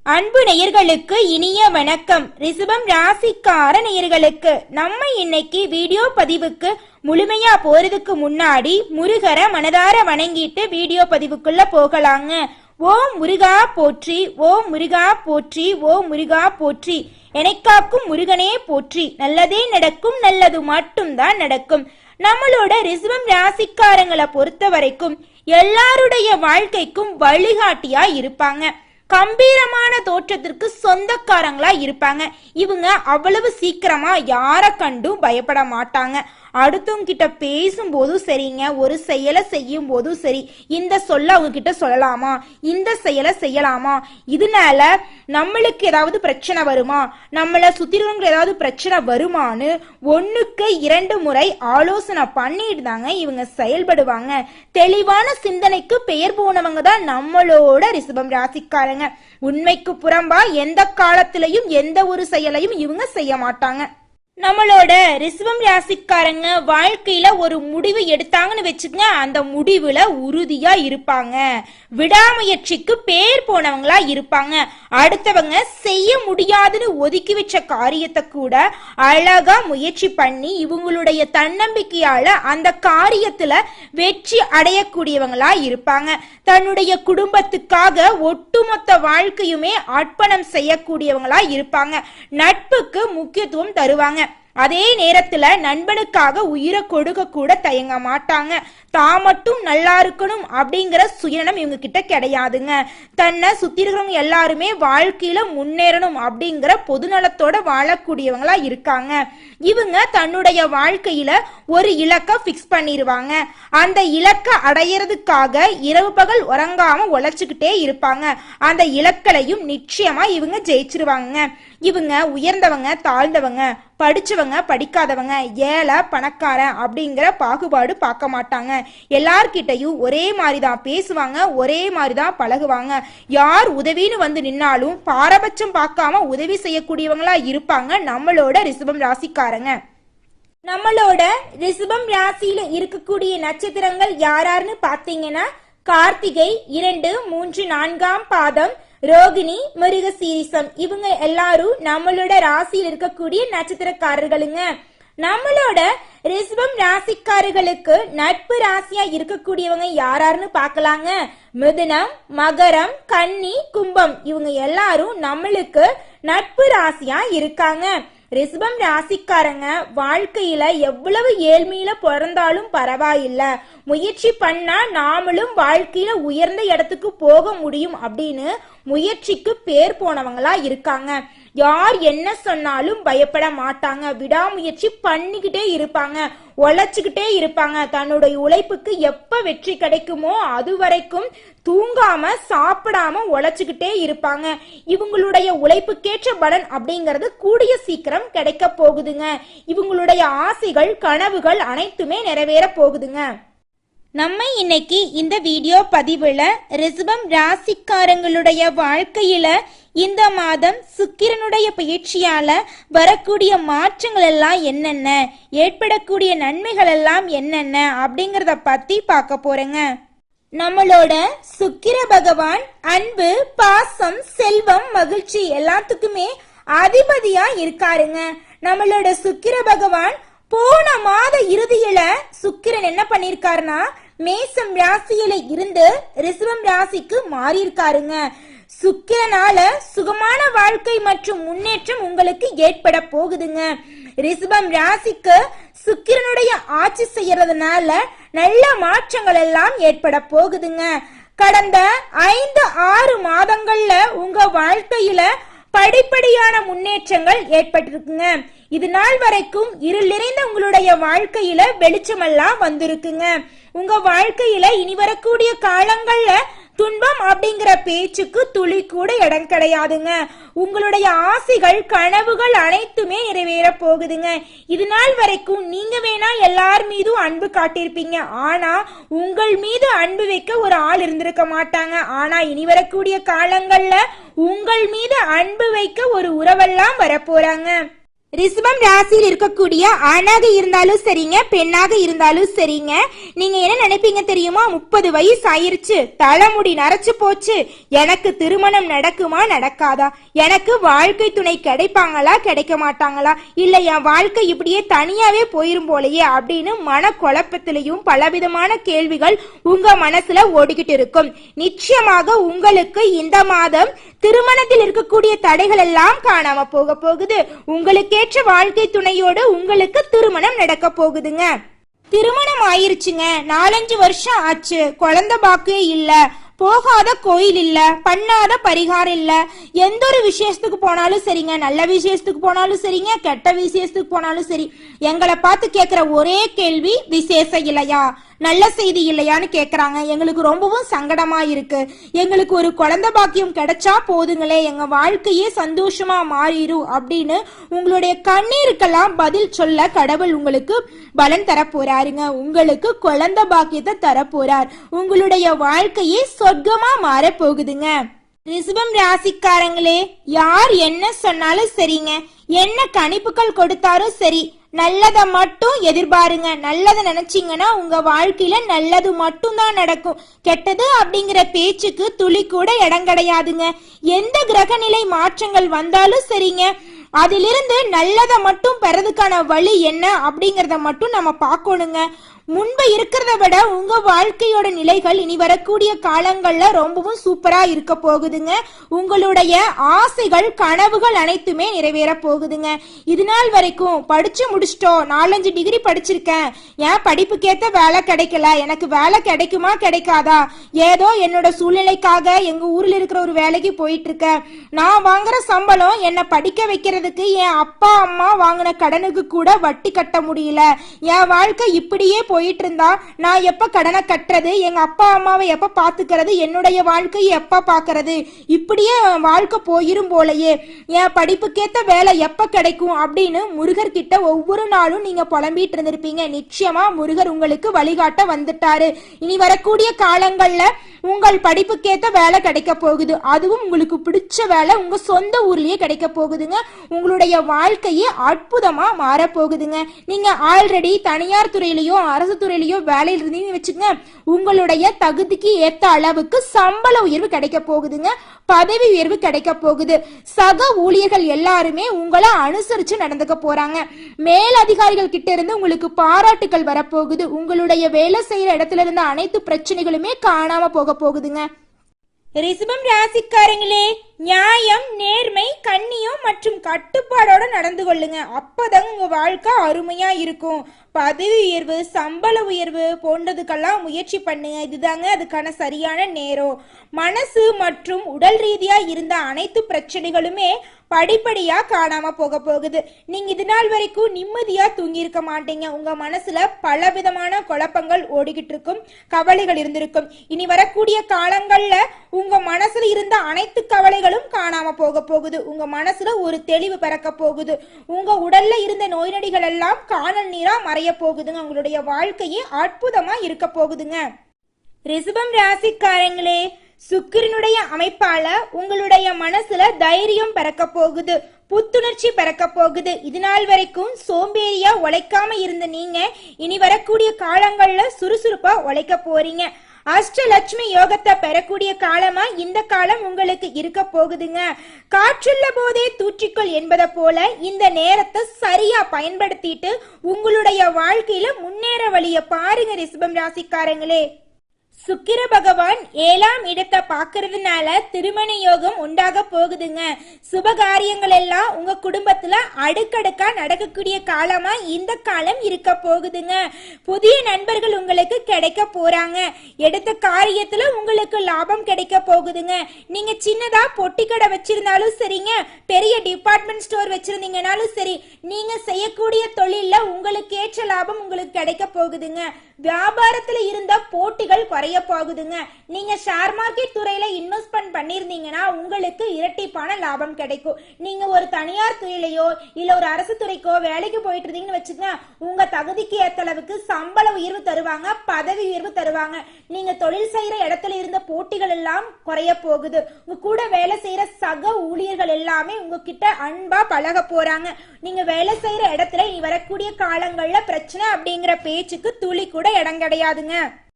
அன்பு நேயர்களுக்கு இனிய வணக்கம். ரிஷபம் ராசிக்கார நேயர்களுக்கு நம்ம இன்னைக்கு வீடியோ பதிவுக்கு முழுமையா போறதுக்கு முன்னாடி முருகரை மனதார வணங்கிட்டு வீடியோ பதிவுக்குள்ள போகலாங்க. ஓம் முருகா போற்றி, ஓம் முருகா போற்றி, ஓம் முருகா போற்றி, எனக்காக்கும் முருகனே போற்றி. நல்லதே நடக்கும், நல்லது மட்டும்தான் நடக்கும். நம்மளோட ரிஷபம் ராசிக்காரங்களை பொறுத்த வரைக்கும் எல்லாருடைய வாழ்க்கைக்கும் வழிகாட்டியா இருப்பாங்க. கம்பீரமான தோற்றத்திற்கு சொந்தக்காரங்களா இருப்பாங்க. இவங்க அவ்வளவு சீக்கிரமா யார கண்டும் பயப்பட மாட்டாங்க. அடுத்தவங்க கிட்ட பேசும்போதும் சரிங்க, ஒரு செயலை செய்யும் போதும் சரி, இந்த சொல்ல அவங்க கிட்ட சொல்லலாமா, இந்த செயலை செய்யலாமா, இதனால நம்மளுக்கு ஏதாவது பிரச்சனை வருமா, நம்மளை சுத்திரவங்க ஏதாவது பிரச்சனை வருமானு 1க்கு 2 முறை ஆலோசனை பண்ணிட்டு தாங்க இவங்க செயல்படுவாங்க. தெளிவான சிந்தனைக்கு பெயர் போனவங்க தான் நம்மளோட ரிஷபம் ராசிக்காரங்க. உண்மைக்கு புறம்பா எந்த காலத்திலையும் எந்த ஒரு செயலையும் இவங்க செய்ய மாட்டாங்க. நம்மளோட ரிஷபம் ராசிக்காரங்க வாழ்க்கையில ஒரு முடிவு எடுத்தாங்கன்னு வச்சுக்கங்க, அந்த முடிவுல உறுதியா இருப்பாங்க. விடாமுயற்சிக்கு பேர் போனவங்களா இருப்பாங்க. அடுத்தவங்க செய்ய முடியாதுன்னு ஒதுக்கி வச்ச காரியத்தை கூட அழகா முயற்சி பண்ணி இவங்களுடைய தன்னம்பிக்கையால அந்த காரியத்துல வெற்றி அடையக்கூடியவங்களா இருப்பாங்க. தன்னுடைய குடும்பத்துக்காக ஒட்டுமொத்த வாழ்க்கையுமே அர்ப்பணம் செய்யக்கூடியவங்களா இருப்பாங்க. நட்புக்கு முக்கியத்துவம் தருவாங்க. அதே நேரத்துல நண்பனுக்காக உயிரை கொடுக்க கூட தயங்க மாட்டாங்க. தான் மட்டும் நல்லா இருக்கணும் அப்படிங்கிற சுயநலம் இவங்க கிட்ட கிடையாதுங்க. தன்னை சுத்தி இருக்கிறவங்க எல்லாருமே வாழ்க்கையில முன்னேறணும் அப்படிங்கிற பொதுநலத்தோட வாழக்கூடியவங்களா இருக்காங்க. இவங்க தன்னுடைய வாழ்க்கையில ஒரு இலக்க பிக்ஸ் பண்ணிடுவாங்க. அந்த இலக்க அடையிறதுக்காக இரவு பகல் உறங்காம உழைச்சுக்கிட்டே இருப்பாங்க. அந்த இலக்களையும் நிச்சயமா இவங்க ஜெயிச்சிருவாங்க. இவங்க உயர்ந்தவங்க தாழ்ந்தவங்க, படிச்சவங்க படிக்காதவங்க, ஏழை பணக்காரன் அப்படிங்கிற பாகுபாடு பார்க்க மாட்டாங்க. எல்லார்கிட்டையும் ஒரே மாதிரிதான் பேசுவாங்க, ஒரே மாதிரிதான் பழகுவாங்க. யார் உதவின்னு வந்து நின்னாலும் பாரபட்சம் பார்க்காம உதவி செய்யக்கூடியவங்களா இருப்பாங்க நம்மளோட ரிஷபம் ராசிக்காரங்க. நம்மளோட ரிஷபம் ராசியில இருக்கக்கூடிய நட்சத்திரங்கள் யாராருன்னு பாத்தீங்கன்னா, கார்த்திகை 2, 3, 4ஆம் பாதம், ரோகிணி, மிருகசீரிசம். இவங்க எல்லாரும் நம்மளோட ராசியில் இருக்கக்கூடிய நட்சத்திரக்காரர்களுங்க. நம்மளோட ரிஷபம் ராசிக்காரர்களுக்கு நட்பு ராசியா இருக்கக்கூடியவங்க யாராருன்னு பார்க்கலாங்க. மிதுனம், மகரம், கன்னி, கும்பம். இவங்க எல்லாரும் நம்மளுக்கு நட்பு ராசியா இருக்காங்க. ரிஷபம் ராசிக்காரங்க வாழ்க்கையில எவ்வளவு ஏழ்மையில பிறந்தாலும் பரவாயில்ல, முயற்சி பண்ணா நாமளும் வாழ்க்கையில உயர்ந்த இடத்துக்கு போக முடியும் அப்படின்னு முயற்சிக்கு பேர் போனவங்களா இருக்காங்க. யார் என்ன சொன்னாலும் பயப்பட மாட்டாங்க. விடாமுயற்சி பண்ணிக்கிட்டே இருப்பாங்க, உழைச்சுக்கிட்டே இருப்பாங்க. தன்னுடைய உழைப்புக்கு எப்ப வெற்றி கிடைக்குமோ அது வரைக்கும் தூங்காம சாப்பிடாம உழைச்சுக்கிட்டே இருப்பாங்க. இவங்களுடைய உழைப்புக்கேற்ற பலன் அப்படிங்கிறது கூடிய சீக்கிரம் கிடைக்க போகுதுங்க. இவங்களுடைய ஆசைகள் கனவுகள் அனைத்துமே நிறைவேற போகுதுங்க. நம்ம இன்னைக்கு இந்த வீடியோ பதிவுல ரிஷபம் ராசிக்காரங்களுடைய வாழ்க்கையில இந்த மாதம் சுக்கிரனுடைய பயிற்சியால வரக்கூடிய மாற்றங்கள் எல்லாம் என்னென்ன, ஏற்படக்கூடிய நன்மைகள் எல்லாம் என்னென்ன அப்படிங்கறத பத்தி பார்க்க போறேங்க. நம்மளோட சுக்கிர பகவான் அன்பு, பாசம், செல்வம், மகிழ்ச்சி எல்லாத்துக்குமே அதிபதியா இருக்காருங்க. நம்மளோட சுக்கிர பகவான் போன மாத இறுதியில சுக்கிரன் என்ன பண்ணிருக்காருன்னா, மேசம் ராசியில இருந்து ரிஷபம் ராசிக்கு மாறி இருக்காருங்க. சுக்கிரனால சுகமான வாழ்க்கை மற்றும் முன்னேற்றம் உங்களுக்கு ஏற்பட போகுதுங்க. ரிஷபம் ராசிக்கு சுக்கிரனுடைய ஆட்சி செய்யறதுனால நல்ல மாற்றங்கள் எல்லாம் ஏற்பட போகுதுங்க. கடந்த 5-6 மாதங்கள்ல உங்க வாழ்க்கையில படிப்படியான முன்னேற்றங்கள் ஏற்பட்டிருக்குங்க. இது நாள் வரைக்கும் இருள் நிறைந்த உங்களுடைய வாழ்க்கையில வெளிச்சமெல்லாம் வந்திருக்குங்க. உங்க வாழ்க்கையில இனி வரக்கூடிய காலங்கள்ல துன்பம் அப்படிங்கிற பேச்சுக்கு துளி கூட இடம் கிடையாதுங்க. உங்களுடைய ஆசைகள் கனவுகள் அனைத்துமே நிறைவேற போகுதுங்க. இது நாள் வரைக்கும் நீங்க வேணா எல்லார் மீதும் அன்பு காட்டியிருப்பீங்க, ஆனா உங்கள் மீது அன்பு வைக்க ஒரு ஆள் இருந்திருக்க மாட்டாங்க. ஆனா இனி வரக்கூடிய காலங்கள்ல உங்கள் மீது அன்பு வைக்க ஒரு உறவெல்லாம் வரப்போறாங்க. ரிஷபம் ராசியில் இருக்கக்கூடிய ஆணாக இருந்தாலும் சரிங்க, பெண்ணாக இருந்தாலும் சரிங்க, நீங்க என்ன நினைப்பீங்க தெரியுமா? 30 வயசு ஆயிருச்சு, தலைமுடி நரைச்சு போச்சு, எனக்கு திருமணம் நடக்குமா நடக்காதா, எனக்கு வாழ்க்கை துணை கிடைப்பாங்களா கிடைக்க மாட்டாங்களா, இல்ல என் வாழ்க்கை இப்படியே தனியாவே போயிரும் போலயே அப்படின்னு மன குழப்பத்திலையும் பலவிதமான கேள்விகள் உங்க மனசுல ஓடிக்கிட்டு இருக்கும். நிச்சயமாக உங்களுக்கு இந்த மாதம் திருமணத்தில் இருக்கக்கூடிய தடைகள் எல்லாம் காணாம போக போகுது. உங்களுக்கு ஏற்ற வாழ்க்கை துணையோடு உங்களுக்கு திருமணம் நடக்க போகுதுங்க. திருமணம் ஆயிருச்சுங்க, 4-5 வருஷம் ஆச்சு, குழந்தை பாக்கியம் இல்ல, போகாத கோயில் இல்ல, பண்ணாத பரிகாரம் இல்ல, எந்த ஒரு விசேஷத்துக்கு போனாலும் சரிங்க, நல்ல விசேஷத்துக்கு போனாலும் சரிங்க, கெட்ட விசேஷத்துக்கு போனாலும் சரி, எங்களை பார்த்து கேட்கிற ஒரே கேள்வி விசேஷம் இல்லையா, நல்ல செய்தி இல்லையான்னு கேக்குறாங்க. எங்களுக்கு ரொம்பவும் சங்கடமா இருக்கு, எங்களுக்கு ஒரு குழந்தை பாக்கியம் கிடைச்சா போதுங்களே, எங்க வாழ்க்கையே சந்தோஷமா மாறிடும் அப்படின்னு உங்களுடைய கண்ணீருக்கெல்லாம் பதில் சொல்ல கடவுள் உங்களுக்கு பலன் தர போறாருங்க. உங்களுக்கு குழந்தை பாக்கியத்தை தர போறார். உங்களுடைய வாழ்க்கையே சொர்க்கமா மாற போகுதுங்க. ரிஷபம் ராசிக்காரங்களே, யார் என்ன சொன்னாலும் சரிங்க, என்ன கணிப்புகள் கொடுத்தாலும் சரி, நல்லதை மட்டும் எதிர்பாருங்க. நல்லதை நினைச்சீங்கன்னா உங்க வாழ்க்கையில நல்லது மட்டும் தான் நடக்கும். கெட்டது அப்படிங்கிற பேச்சுக்கு துளி கூட இடம் கிடையாதுங்க. எந்த கிரகநிலை மாற்றங்கள் வந்தாலும் சரிங்க, அதிலிருந்து நல்லதை மட்டும் பெறதுக்கான வழி என்ன அப்படிங்கறத மட்டும் நம்ம பார்க்கணுங்க. முன்பு இருக்கிறத விட உங்க வாழ்க்கையோட நிலைகள் இனி வரக்கூடிய காலங்கள்ல ரொம்பவும் சூப்பரா இருக்க போகுதுங்க. உங்களுடைய ஆசைகள் கனவுகள் அனைத்துமே நிறைவேற போகுதுங்க. இது நாள் வரைக்கும் படிச்சு முடிச்சிட்டோம், 4-5 டிகிரி படிச்சிருக்கேன், என் படிப்புக்கேத்த வேலை கிடைக்கல, எனக்கு வேலை கிடைக்குமா கிடைக்காதா, ஏதோ என்னோட சூழ்நிலைக்காக எங்க ஊர்ல இருக்கிற ஒரு வேலைக்கு போயிட்டு இருக்கேன், நான் வாங்குற சம்பளம் என்னை படிக்க வைக்கிறதுக்கு என் அப்பா அம்மா வாங்கின கடனுக்கு கூட வட்டி கட்ட முடியல, என் வாழ்க்கை இப்படியே போயிட்டு இருந்தா நான் எப்ப கடனை கட்டுறது, எங்க அப்பா அம்மாவை எப்ப பாத்துக்கிறது, என்னுடைய வாழ்க்கையை எப்ப பாக்குறது, இப்படியே வாழ்க்கை போயிரும் போலயே, என் படிப்புக்கேத்த வேலை எப்ப கிடைக்கும் அப்படின்னு முருகர் கிட்ட ஒவ்வொரு நாளும் நீங்க புலம்பிட்டு இருந்திருப்பீங்க. நிச்சயமா முருகர் உங்களுக்கு வழிகாட்ட வந்துட்டாரு. இனி வரக்கூடிய காலங்கள்ல உங்கள் படிப்புக்கேத்த வேலை கிடைக்க போகுது. அதுவும் உங்களுக்கு பிடிச்ச வேலை உங்க சொந்த ஊர்லயே கிடைக்க போகுதுங்க. உங்களுடைய வாழ்க்கையே அற்புதமா மாற போகுதுங்க. நீங்க ஆல்ரெடி தனியார் துறையிலயோ அரசு துறையிலயோ வேலையில் இருந்தீங்கன்னு வச்சுக்கோங்க, உங்களுடைய தகுதிக்கு ஏத்த அளவுக்கு சம்பள உயர்வு கிடைக்க போகுதுங்க, பதவி உயர்வு கிடைக்க போகுது. சக ஊழியர்கள் எல்லாருமே உங்களை அனுசரிச்சு நடந்துக்க போறாங்க. மேல் அதிகாரிகள் கிட்ட இருந்து உங்களுக்கு பாராட்டுகள் வரப்போகுது. உங்களுடைய வேலை செய்யற இடத்துல இருந்த அனைத்து பிரச்சனைகளுமே காணாம போக போகுதுங்க. ரிஷபம் ராசிக்காரங்களே, நியாயம், நேர்மை, கண்ணியம் மற்றும் கட்டுப்பாடோட நடந்து கொள்ளுங்க. அப்பதான் உங்க வாழ்க்கை அருமையா இருக்கும். பதவி உயர்வு, சம்பள உயர்வு போன்றதுக்கெல்லாம் முயற்சி பண்ணுங்க. இதுதாங்க அதுக்கான சரியான நேரம். மனசு மற்றும் உடல் ரீதியா இருந்த அனைத்து பிரச்சனைகளுமே படிப்படியா காணாம போக போகுது. நீங்க இது நாள் வரைக்கும் நிம்மதியா தூங்கி இருக்க மாட்டீங்க. உங்க மனசுல பல விதமான குழப்பங்கள் ஓடிக்கிட்டு இருக்கும், கவலைகள் இருந்திருக்கும். இனி வரக்கூடிய காலங்கள்ல உங்க மனசுல இருந்த அனைத்து கவலைகளும் காணாம போக போகுது. உங்க மனசுல ஒரு தெளிவு பிறக்க போகுது. உங்க உடல்ல இருந்த நோய் நொடிகள் எல்லாம் காணல் நீரா மறைய போகுதுங்க. உங்களுடைய வாழ்க்கையே அற்புதமா இருக்க போகுதுங்க. ரிஷபம் ராசிக்காரங்களே, சுக்கிரனுடைய அமைப்பால உங்களுடைய மனசுல தைரியம் பிறக்க போகுது, புத்துணர்ச்சி பிறக்க போகுது. இது நாள் வரைக்கும் சோம்பேறியா உழைக்காம இருந்த நீங்க இனி வரக்கூடிய காலங்கள்ல சுறுசுறுப்பா உழைக்க போறீங்க. அஷ்டலட்சுமி யோகத்தை பெறக்கூடிய காலமா இந்த காலம் உங்களுக்கு இருக்க போகுதுங்க. காற்றுள்ள போதே தூற்றிக்கொள் என்பதை போல இந்த நேரத்தை சரியா பயன்படுத்திட்டு உங்களுடைய வாழ்க்கையில முன்னேற வழிய பாருங்க ரிஷபம் ராசிக்காரங்களே. சுக்கிர பகவான் 7ஆம் இடத்தை பாக்குறதுனால திருமண யோகம் உண்டாக போகுதுங்க. சுபகாரியங்கள் எல்லாம் உங்க குடும்பத்துல அடுக்கடுக்கா நடக்கக்கூடிய காலமா இந்த காலம் இருக்க போகுதுங்க. புதிய நண்பர்கள் உங்களுக்கு கிடைக்க போறாங்க. எடுத்த காரியத்துல உங்களுக்கு லாபம் கிடைக்க போகுதுங்க. நீங்க சின்னதா பொட்டி கடை வச்சிருந்தாலும் சரிங்க, பெரிய டிபார்ட்மெண்ட் ஸ்டோர் வச்சிருந்தீங்கனாலும் சரி, நீங்க செய்யக்கூடிய தொழில உங்களுக்கு ஏற்ற லாபம் உங்களுக்கு கிடைக்க போகுதுங்க. வியாபாரத்துல இருந்த போட்டிகள் குறைய போகுதுங்க. நீங்க ஷேர் மார்க்கெட் துறையில இன்வெஸ்ட்மெண்ட் பண்ணிருந்தீங்கன்னா உங்களுக்கு இரட்டிப்பான லாபம் கிடைக்கும். நீங்க ஒரு தனியார் துறையிலையோ இல்ல ஒரு அரசு துறைக்கோ வேலைக்கு போயிட்டு இருந்தீங்கன்னு வச்சுக்கோங்க, உங்க தகுதிக்கு ஏத்த அளவுக்கு சம்பள உயர்வு தருவாங்க, பதவி உயர்வு தருவாங்க. நீங்க தொழில் செய்யற இடத்துல இருந்த போட்டிகள் எல்லாம் குறைய போகுது. உங்க கூட வேலை செய்யற சக ஊழியர்கள் எல்லாமே உங்ககிட்ட அன்பா பழக போறாங்க. நீங்க வேலை செய்யற இடத்துல இனி வரக்கூடிய காலங்கள்ல பிரச்சனை அப்படிங்கிற பேச்சுக்கு துளி கூட இடம் கிடையாதுங்க.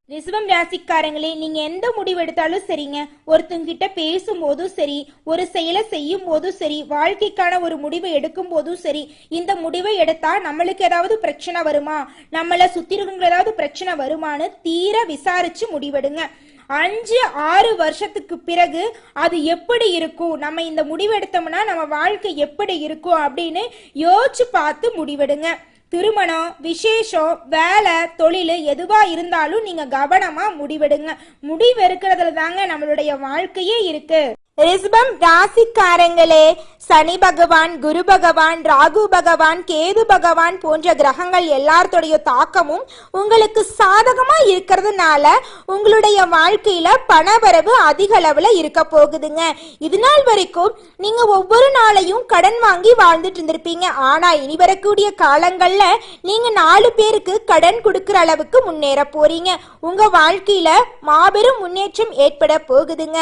ரிஷபம் ராசிக்காரங்களே, நீங்க எந்த முடிவு எடுத்தாலும் சரிங்க, ஒருத்தங்கிட்ட பேசும்போதும் சரி, ஒரு செயலை செய்யும் போதும் சரி, வாழ்க்கைக்கான ஒரு முடிவை எடுக்கும் போதும் சரி, இந்த முடிவை எடுத்தா நம்மளுக்கு ஏதாவது பிரச்சனை வருமா, நம்மள சுத்தி இருக்கிறவங்க ஏதாவது பிரச்சனை வருமானு தீர விசாரிச்சு முடிவெடுங்க. 5-6 வருஷத்துக்கு பிறகு அது எப்படி இருக்கும், நம்ம இந்த முடிவு எடுத்தோம்னா நம்ம வாழ்க்கை எப்படி இருக்கும் அப்படின்னு யோசிச்சு பார்த்து முடிவெடுங்க. திருமணம், விசேஷம், வேலை, தொழில் எதுவா இருந்தாலும் நீங்க கவனமா முடிவெடுங்க. முடிவு எடுக்கிறதுல தாங்க நம்மளுடைய வாழ்க்கையே இருக்கு. ரிஷபம் ராசிக்காரங்களே, சனி பகவான், குரு பகவான், ராகு பகவான், கேது பகவான் போன்ற கிரகங்கள் எல்லாத்தோடைய தாக்கமும் உங்களுக்கு சாதகமா இருக்கிறதுனால உங்களுடைய வாழ்க்கையில பணவரவு அதிக அளவுல இருக்க போகுதுங்க. இது நாள் வரைக்கும் நீங்க ஒவ்வொரு நாளையும் கடன் வாங்கி வாழ்ந்துட்டு இருந்திருப்பீங்க. ஆனா இனி வரக்கூடிய காலங்கள்ல நீங்க 4 பேருக்கு கடன் கொடுக்கிற அளவுக்கு முன்னேற போறீங்க. உங்க வாழ்க்கையில மாபெரும் முன்னேற்றம் ஏற்பட போகுதுங்க.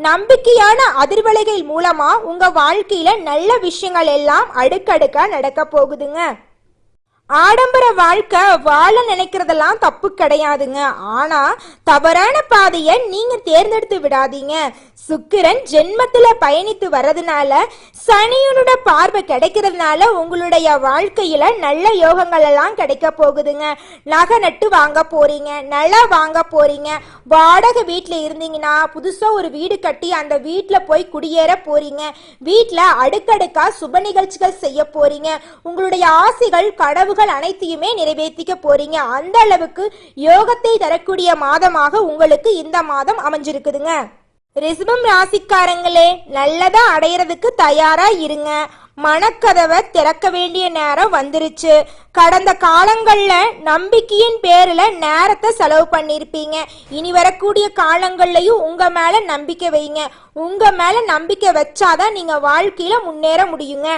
நம்பிக்கையான அதிர்வலைகள் மூலமா உங்க வாழ்க்கையில நல்ல விஷயங்கள் எல்லாம் அடுக்கடுக்கா நடக்க போகுதுங்க. ஆடம்பர வாழ்க்கை வாழ நினைக்கிறதெல்லாம் தப்பு கிடையாதுங்க. ஆனா தவறான பாதையை நீங்க தேர்ந்தெடுத்து விடாதீங்க. சுக்கிரன் ஜென்மத்துல பயணித்து வர்றதுனால, சனியனோட பார்வை கிடைக்கிறதுனால உங்களுடைய வாழ்க்கையில நல்ல யோகங்கள் எல்லாம் கிடைக்க போகுதுங்க. நகை நட்டு வாங்க போறீங்க, நிலம் வாங்க போறீங்க. வாடகை வீட்டுல இருந்தீங்கன்னா புதுசா ஒரு வீடு கட்டி அந்த வீட்டுல போய் குடியேற போறீங்க. வீட்டுல அடுக்கடுக்கா சுப நிகழ்ச்சிகள் செய்ய போறீங்க. உங்களுடைய ஆசைகள், கனவுகள் அனைத்தையுமே நிறைவேற்றிக்க போறீங்க. அந்த அளவுக்கு யோகத்தை தரக்கூடிய மாதமாக உங்களுக்கு இந்த மாதம் அமைஞ்சிருக்குதுங்க. ரிஷபம் ராசிக்காரங்களே, நல்லதா அடையறதுக்கு தயாரா இருங்க. மனக்கதவை திறக்க வேண்டிய நேரம் வந்துருச்சு. கடந்த காலங்கள்ல நம்பிக்கையின் பேர்ல நேரத்தை செலவு பண்ணிருப்பீங்க. இனி வரக்கூடிய காலங்கள்லயும் உங்க மேல நம்பிக்கை வைங்க. உங்க மேல நம்பிக்கை வச்சாதான் நீங்க வாழ்க்கையில முன்னேற முடியுங்க.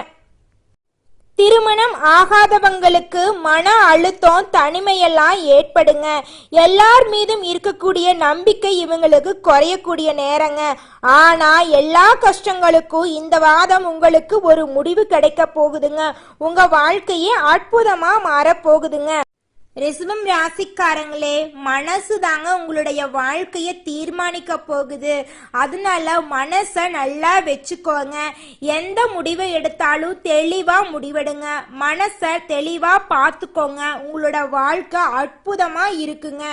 திருமணம் ஆகாதவங்களுக்கு மன அழுத்தம், தனிமையெல்லாம் ஏற்படுங்க. எல்லார் மீதும் இருக்கக்கூடிய நம்பிக்கை இவங்களுக்கு குறையக்கூடிய நேரங்க. ஆனா எல்லா கஷ்டங்களுக்கும் இந்த வாதம் உங்களுக்கு ஒரு முடிவு கிடைக்க போகுதுங்க. உங்க வாழ்க்கையே அற்புதமா மாறப்போகுதுங்க. ரிஷபம் ராசிக்காரங்களே, மனசு தாங்க உங்களுடைய வாழ்க்கையை தீர்மானிக்க போகுது. அதனால மனசை நல்லா வச்சுக்கோங்க. எந்த முடிவை எடுத்தாலும் தெளிவா முடிவெடுங்க. மனசை தெளிவா பார்த்துக்கோங்க. உங்களோட வாழ்க்கை அற்புதமா இருக்குங்க.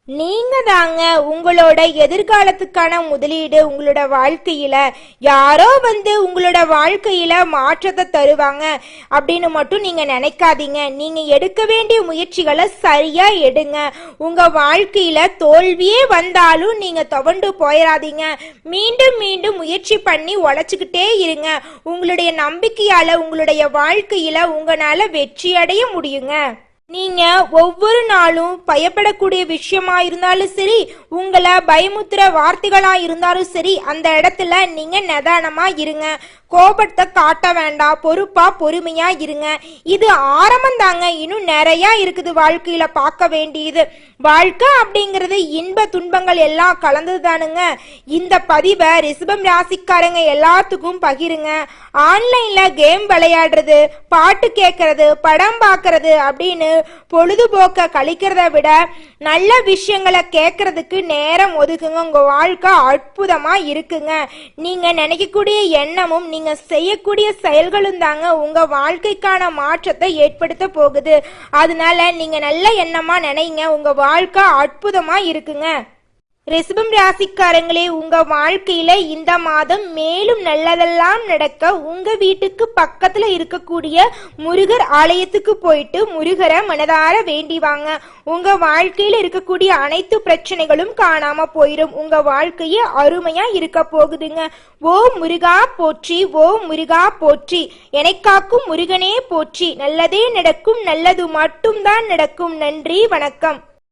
நீங்க தாங்க உங்களோட எதிர்காலத்துக்கான முதலீடு. உங்களோட வாழ்க்கையில யாரோ உங்களோட வாழ்க்கையில மாற்றத்தை தருவாங்க அப்படின்னு மட்டும் நீங்க நினைக்காதீங்க. நீங்க எடுக்க வேண்டிய முயற்சிகளை சரியா எடுங்க. உங்க வாழ்க்கையில தோல்வியே வந்தாலும் நீங்க துவண்டு போயிடாதீங்க. மீண்டும் மீண்டும் முயற்சி பண்ணி உழைச்சுக்கிட்டே இருங்க. உங்களுடைய நம்பிக்கையால உங்களுடைய வாழ்க்கையில உங்களால வெற்றி அடைய முடியுங்க. நீங்க ஒவ்வொரு நாளும் பயப்படக்கூடிய விஷயமா இருந்தாலும் சரி, உங்களை பயமுத்துற வார்த்தைகளா இருந்தாலும் சரி, அந்த இடத்துல நீங்க நிதானமா இருங்க. கோபத்தை காட்ட வேண்டாம். பொறுப்பா பொறுமையா இருங்க. இது ஆரம்பம் தாங்க, இன்னும் நிறைய இருக்குது வாழ்க்கையில பார்க்க வேண்டியது. வாழ்க்கை அப்படிங்கிறது இன்ப துன்பங்கள் எல்லாம் கலந்தது தானுங்க. இந்த பதிவை ரிஷபம் ராசிக்காரங்க எல்லாத்துக்கும் பகிருங்க. ஆன்லைன்ல கேம் விளையாடுறது, பாட்டு கேட்கறது, படம் பார்க்கறது அப்படின்னு பொழுதுபோக்க கழிக்கிறத விட நல்ல விஷயங்களை கேட்கறதுக்கு நேரம் ஒதுக்குங்க. உங்க வாழ்க்கை அற்புதமா இருக்குங்க. நீங்க நினைக்கக்கூடிய எண்ணமும் நீங்க செய்யக்கூடிய செயல்களும் தாங்க உங்க வாழ்க்கைக்கான மாற்றத்தை ஏற்படுத்த போகுது. அதனால நீங்க நல்ல எண்ணமா நினைங்க. உங்க வாழ்க்கை அற்புதமா இருக்குங்க. ரிஷபம் ராசிக்காரங்களே, உங்க வாழ்க்கையில இந்த மாதம் மேலும் நல்லதெல்லாம் நடக்க உங்க வீட்டுக்கு பக்கத்துல இருக்கக்கூடிய முருகர் ஆலயத்துக்கு போயிட்டு முருகரை மனதார வேண்டிவாங்க. உங்க வாழ்க்கையில இருக்கக்கூடிய அனைத்து பிரச்சனைகளும் காணாம போயிடும். உங்க வாழ்க்கையே அருமையா இருக்க போகுதுங்க. ஓ முருகா போற்றி, ஓ முருகா போற்றி, எனக்காக்கும் முருகனே போற்றி. நல்லதே நடக்கும், நல்லது மட்டும்தான் நடக்கும். நன்றி, வணக்கம்.